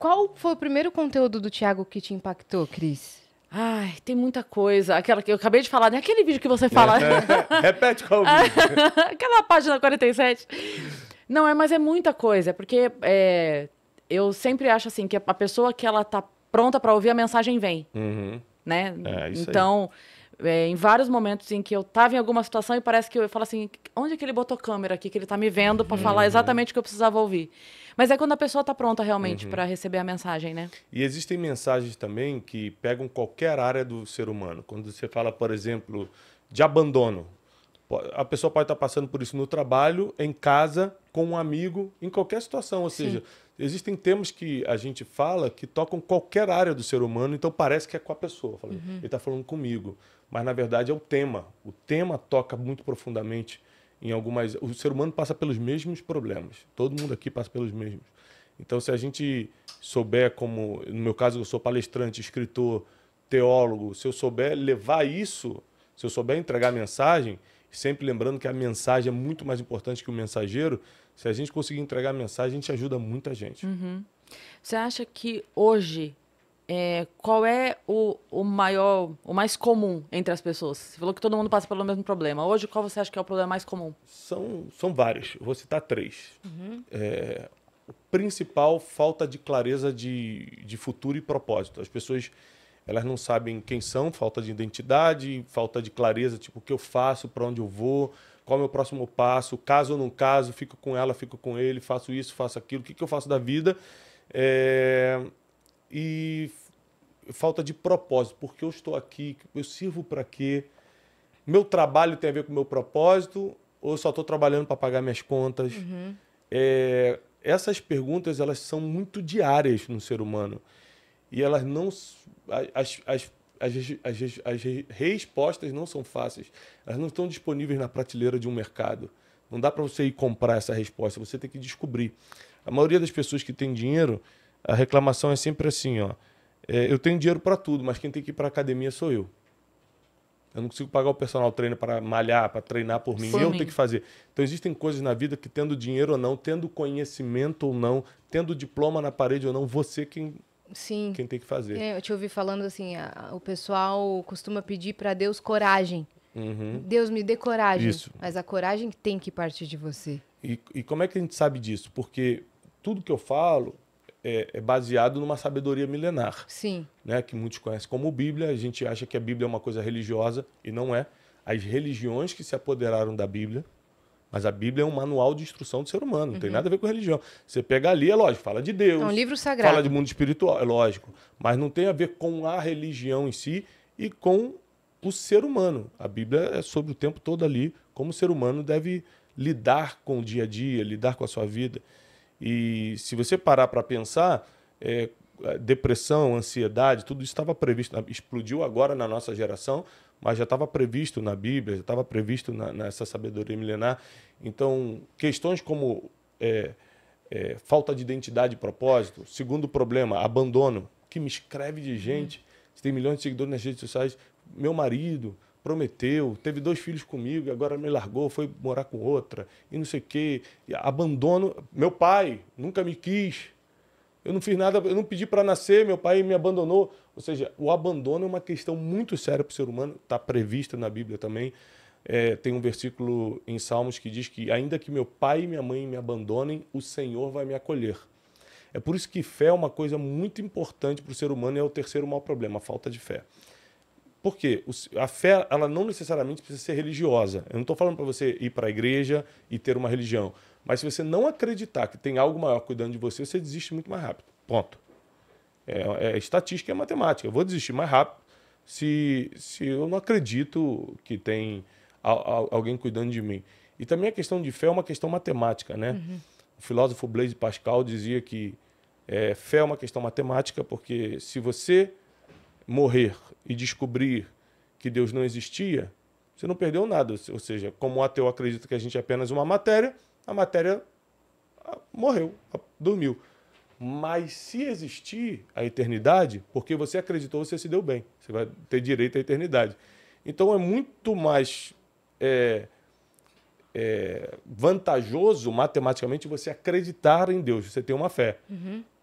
Qual foi o primeiro conteúdo do Thiago que te impactou, Cris? Ai, tem muita coisa. Aquela que eu acabei de falar, né? Aquele vídeo que você fala. Repete qual vídeo. Aquela página 47. Não, mas é muita coisa, porque eu sempre acho assim, que a pessoa que ela tá pronta para ouvir a mensagem vem, né? Isso então, em vários momentos em que eu tava em alguma situação e parece que eu falo assim, onde é que ele botou câmera aqui, que ele tá me vendo para falar exatamente o que eu precisava ouvir. Mas é quando a pessoa tá pronta realmente para receber a mensagem, né? E existem mensagens também que pegam qualquer área do ser humano. Quando você fala, por exemplo, de abandono, a pessoa pode estar passando por isso no trabalho, em casa, com um amigo, em qualquer situação. Ou seja, existem temas que a gente fala que tocam qualquer área do ser humano, então parece que é com a pessoa. Ele está falando comigo. Mas, na verdade, é o tema. O tema toca muito profundamente em algumas... O ser humano passa pelos mesmos problemas. Todo mundo aqui passa pelos mesmos. Então, se a gente souber como... No meu caso, eu sou palestrante, escritor, teólogo. Se eu souber levar isso, se eu souber entregar a mensagem... Sempre lembrando que a mensagem é muito mais importante que o mensageiro. Se a gente conseguir entregar a mensagem, a gente ajuda muita gente. Você acha que hoje, qual é o mais comum entre as pessoas? Você falou que todo mundo passa pelo mesmo problema. Hoje, qual você acha que é o problema mais comum? São vários. Eu vou citar 3. O principal, falta de clareza de futuro e propósito. As pessoas... Elas não sabem quem são, falta de identidade, falta de clareza, tipo, o que eu faço, para onde eu vou, qual é o meu próximo passo, caso ou não caso, fico com ela, fico com ele, faço isso, faço aquilo, o que eu faço da vida. E falta de propósito, porque eu estou aqui, eu sirvo para quê? Meu trabalho tem a ver com o meu propósito ou eu só estou trabalhando para pagar minhas contas? Essas perguntas, elas são muito diárias no ser humano. E elas não... As respostas não são fáceis. Elas não estão disponíveis na prateleira de um mercado. Não dá para você ir comprar essa resposta. Você tem que descobrir. A maioria das pessoas que tem dinheiro, a reclamação é sempre assim, ó. Eu tenho dinheiro para tudo, mas quem tem que ir para a academia sou eu. Eu não consigo pagar o personal trainer para malhar, para treinar por mim. Eu tenho que fazer. Então, existem coisas na vida que, tendo dinheiro ou não, tendo conhecimento ou não, tendo diploma na parede ou não, você quem tem que fazer. Eu te ouvi falando assim, o pessoal costuma pedir para Deus coragem. Deus me dê coragem. Isso. Mas a coragem tem que partir de você. E como é que a gente sabe disso? Porque tudo que eu falo é baseado numa sabedoria milenar. Sim. Né? Que muitos conhecem como Bíblia. A gente acha que a Bíblia é uma coisa religiosa e não é. As religiões que se apoderaram da Bíblia, mas a Bíblia é um manual de instrução do ser humano, não tem nada a ver com religião. Você pega ali, é lógico, fala de Deus. É um livro sagrado. Fala de mundo espiritual, é lógico. Mas não tem a ver com a religião em si e com o ser humano. A Bíblia é sobre o tempo todo ali, como o ser humano deve lidar com o dia a dia, lidar com a sua vida. E se você parar para pensar, depressão, ansiedade, tudo isso estava previsto, explodiu agora na nossa geração, mas já estava previsto na Bíblia, já estava previsto nessa sabedoria milenar. Então, questões como falta de identidade e propósito, segundo problema, abandono, que me escreve de gente, você tem milhões de seguidores nas redes sociais, meu marido prometeu, teve 2 filhos comigo, agora me largou, foi morar com outra, e não sei o quê. E abandono, meu pai nunca me quis, eu não fiz nada, eu não pedi para nascer, meu pai me abandonou. Ou seja, o abandono é uma questão muito séria para o ser humano, está previsto na Bíblia também. Tem um versículo em Salmos que diz que ainda que meu pai e minha mãe me abandonem, o Senhor vai me acolher. É por isso que fé é uma coisa muito importante para o ser humano e é o terceiro maior problema, a falta de fé. Por quê? A fé, ela não necessariamente precisa ser religiosa. Eu não estou falando para você ir para a igreja e ter uma religião. Mas se você não acreditar que tem algo maior cuidando de você, você desiste muito mais rápido. Ponto. Estatística, é matemática. Eu vou desistir mais rápido se eu não acredito que tem alguém cuidando de mim. E também a questão de fé é uma questão matemática, né? O filósofo Blaise Pascal dizia que fé é uma questão matemática, porque se você morrer e descobrir que Deus não existia, você não perdeu nada. Ou seja, como o ateu acredita que a gente é apenas uma matéria, a matéria morreu, dormiu. Mas se existir a eternidade, porque você acreditou, você se deu bem. Você vai ter direito à eternidade. Então é muito mais vantajoso, matematicamente, você acreditar em Deus. Você tem uma fé.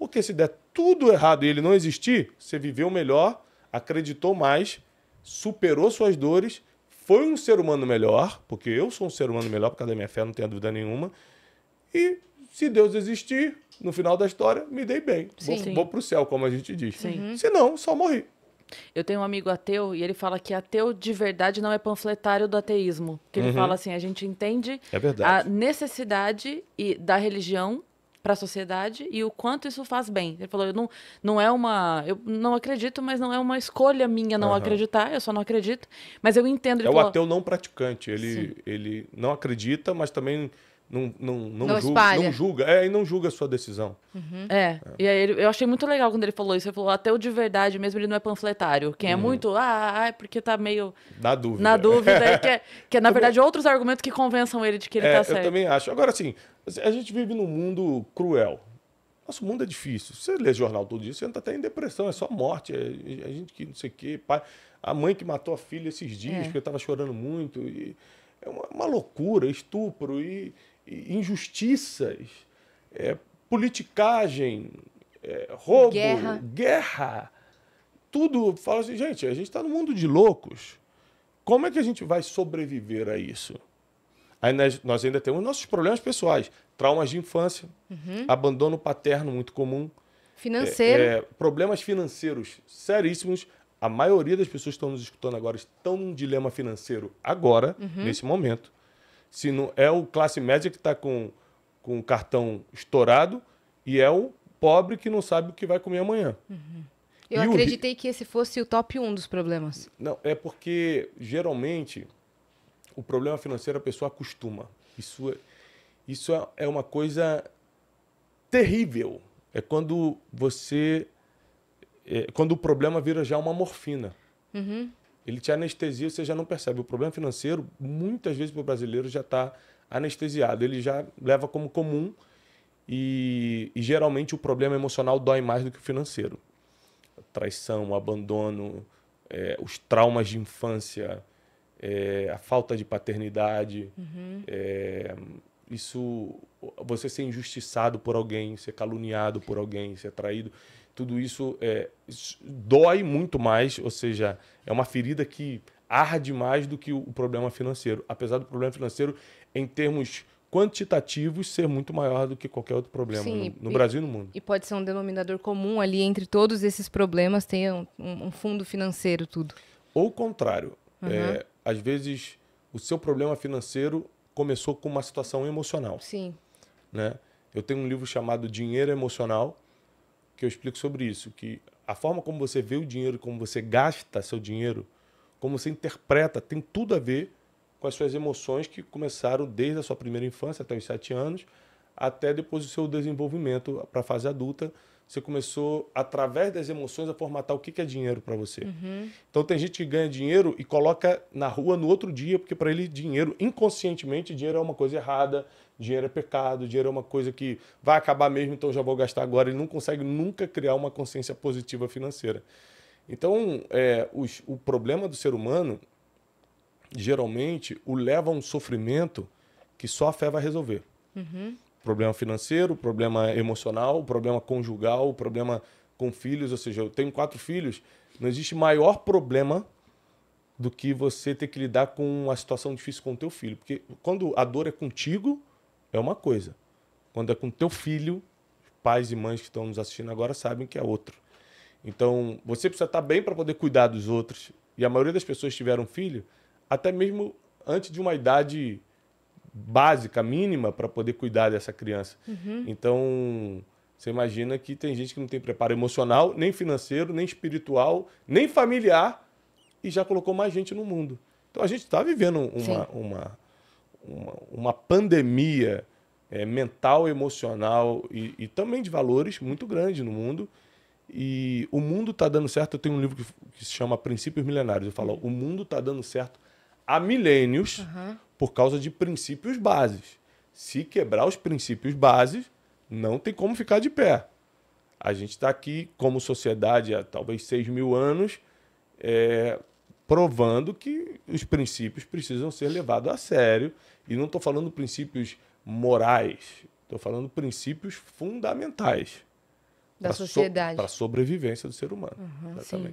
Porque se der tudo errado e ele não existir, você viveu melhor, acreditou mais, superou suas dores, foi um ser humano melhor, porque eu sou um ser humano melhor por causa da minha fé, não tenho dúvida nenhuma. E se Deus existir, no final da história, me dei bem. Vou pro céu, como a gente diz. Sim. Se não, só morri. Eu tenho um amigo ateu e ele fala que ateu de verdade não é panfletário do ateísmo. Que ele fala assim, a gente entende a necessidade da religião para a sociedade e o quanto isso faz bem. Ele falou, eu não acredito, mas não é uma escolha minha não acreditar, eu só não acredito, mas eu entendo. Ele o falou, ateu não praticante, ele não acredita, mas também não julga, e não julga a sua decisão. E aí eu achei muito legal quando ele falou isso. Ele falou, ateu de verdade mesmo, ele não é panfletário. Quem é muito, porque tá meio... Na dúvida. que na verdade, outros argumentos que convençam ele de que ele tá certo. Eu também acho. Agora, assim, a gente vive num mundo cruel. Nosso mundo é difícil. Você lê jornal todo dia, você entra até em depressão, é só morte, a gente que não sei o quê, pai, a mãe que matou a filha esses dias, porque estava chorando muito. E é uma loucura, estupro e injustiças, politicagem, roubo, guerra. Tudo. Fala assim, gente, a gente está num mundo de loucos. Como é que a gente vai sobreviver a isso? Aí nós ainda temos nossos problemas pessoais, traumas de infância, abandono paterno muito comum. Financeiro. Problemas financeiros seríssimos. A maioria das pessoas que estão nos escutando agora estão num dilema financeiro agora, nesse momento. Se não é o classe média que está com o cartão estourado e é o pobre que não sabe o que vai comer amanhã. Eu acreditei que esse fosse o top 1 dos problemas. Não, é porque, geralmente, o problema financeiro a pessoa acostuma. Isso é uma coisa terrível. É quando quando o problema vira já uma morfina. Ele te anestesia, você já não percebe. O problema financeiro, muitas vezes, para o brasileiro, já está anestesiado. Ele já leva como comum e geralmente, o problema emocional dói mais do que o financeiro. A traição, o abandono, os traumas de infância, a falta de paternidade, você ser injustiçado por alguém, ser caluniado por alguém, ser traído. Tudo isso dói muito mais, ou seja, é uma ferida que arde mais do que o problema financeiro. Apesar do problema financeiro, em termos quantitativos, ser muito maior do que qualquer outro problema no Brasil e no mundo. E pode ser um denominador comum ali entre todos esses problemas, tem um fundo financeiro, tudo. Ou o contrário. Às vezes, o seu problema financeiro começou com uma situação emocional. Sim. Né? Eu tenho um livro chamado Dinheiro Emocional, que eu explico sobre isso, que a forma como você vê o dinheiro, como você gasta seu dinheiro, como você interpreta, tem tudo a ver com as suas emoções que começaram desde a sua primeira infância, até os 7 anos, até depois do seu desenvolvimento para a fase adulta. Você começou, através das emoções, a formatar o que é dinheiro para você. Então, tem gente que ganha dinheiro e coloca na rua no outro dia, porque para ele, dinheiro, inconscientemente, dinheiro é uma coisa errada, dinheiro é pecado, dinheiro é uma coisa que vai acabar mesmo, então já vou gastar agora. Ele não consegue nunca criar uma consciência positiva financeira. Então, o problema do ser humano, geralmente, o leva a um sofrimento que só a fé vai resolver. Problema financeiro, problema emocional, problema conjugal, problema com filhos. Ou seja, eu tenho 4 filhos, não existe maior problema do que você ter que lidar com uma situação difícil com o teu filho. Porque quando a dor é contigo, é uma coisa. Quando é com teu filho, pais e mães que estão nos assistindo agora sabem que é outro. Então, você precisa estar bem para poder cuidar dos outros. E a maioria das pessoas tiveram filho, até mesmo antes de uma idade básica, mínima, para poder cuidar dessa criança. Então, você imagina que tem gente que não tem preparo emocional, nem financeiro, nem espiritual, nem familiar, e já colocou mais gente no mundo. Então, a gente está vivendo uma pandemia mental, emocional e também de valores muito grande no mundo. E o mundo está dando certo. Eu tenho um livro que se chama Princípios Milenários. Eu falo, o mundo está dando certo há milênios por causa de princípios bases. Se quebrar os princípios bases, não tem como ficar de pé. A gente está aqui como sociedade há talvez 6.000 anos provando que os princípios precisam ser levados a sério. E não estou falando princípios morais, estou falando princípios fundamentais. Da sociedade. Para a sobrevivência do ser humano. Sim. Exatamente.